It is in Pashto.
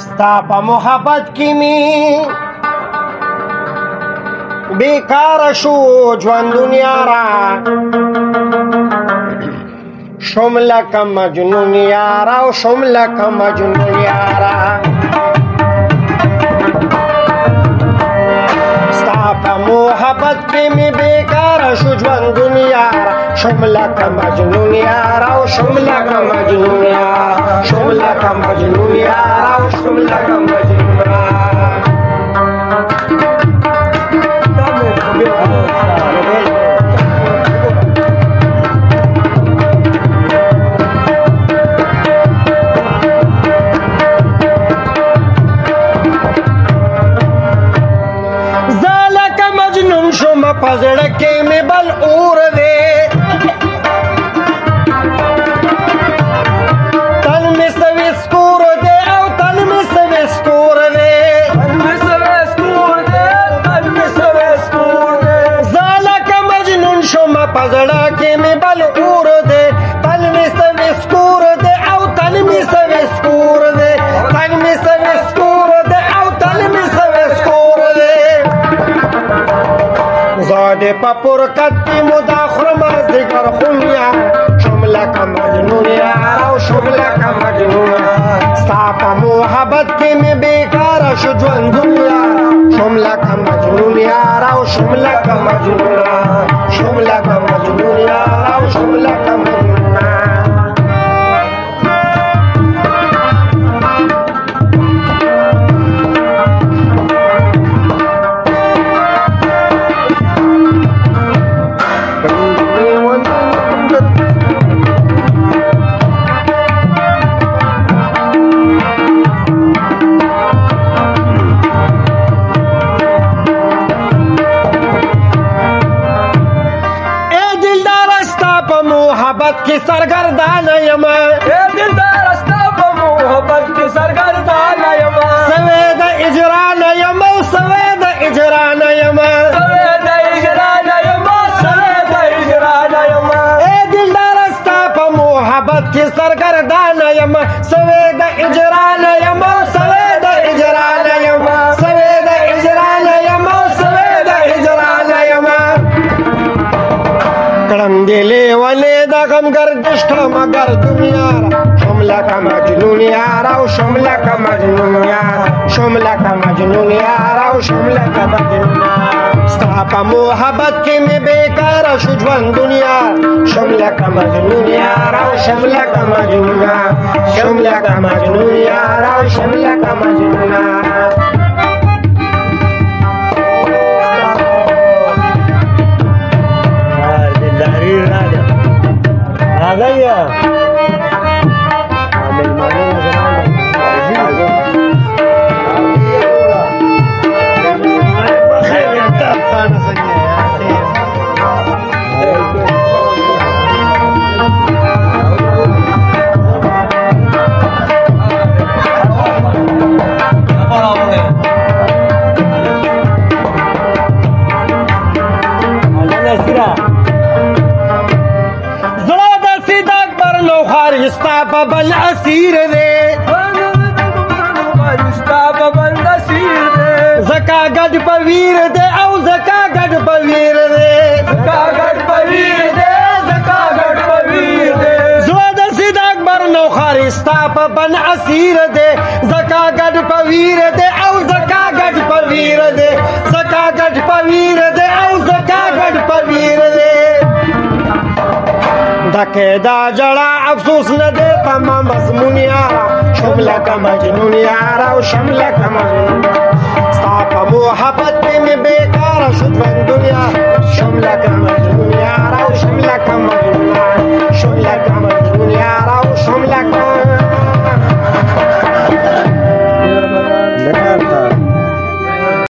ستا په محبت کې می بیکار شو ژوندون یارا شوم لکه مجنون یارا او شوم لکه مجنون یارا ستا په محبت کې می بیکار شو ژوندون یارا شوم لکه مجنون یارا او شوم لکه مجنون یارا شوم لکه مجنون یارا او شوم لکه مجنون پزړه کې مې بل اور دی تن مې سوي سکور دی او تن مې سوي سکور دی زالکه مجنون شوم پزړه کې مې بل اور دی تن مې سوي سکور دی او تن مې سوي سکور دی تن مې سوي سکور دی او تن مې سوي سکور دی زاده پپور کتی مدا خرما ذکر خونیا شملا کا مجنون یار او شملا کا مجنون ستا په محبت کې می بیکار شو ژوندون یار شملا کا مجنون یار او شملا کا مجنون شملا کا مجنون یار او شملا کا مجنون محبت کی سرگردان یم دلدار استا په محبت کی سرگردان یم سوید اجران یم سوید اجران یم سوید اجران یم سوید اجران یم اے دلدار استا په محبت کی سرگردان یم سوید اجران یم سوید اجران یم سوید اجران یم سوید اجران یم کړم دلې ولې دا غم گردش کړم مگر دنیا شملا کا مجنون یار او شملا کا مجنون یار شملا کا مجنون یار او شملا کا مجنون ستا په محبت کې مې بیکار شو ژوند دنیا شملا کا مجنون یار او شملا کا مجنون شملا کا مجنون یار او شملا کا مجنون Agaya. Ambil mana zaman? ستا په بل اسیر دی ستا په بل اسیر دی زکا ګډ په ویر دی او زکا ګډ په ویر دی زکا ګډ په ویر دی زکا ګډ په ویر دی زړه د سید اکبر نوخار ستا په بل اسیر دی زکا ګډ په ویر دی او زکا ګډ په ویر دی زکا ګډ په ویر دی او زکا ګډ په ویر دی دکه دا جړه افسوس نه دی تمام مضمون یارا شمله کا مجنون یارا او شمله کا مجنون ستا په محبت کې مې بیکاره شو ژوند دنیا شمله کا مجنون یارا او شمله کا مجنون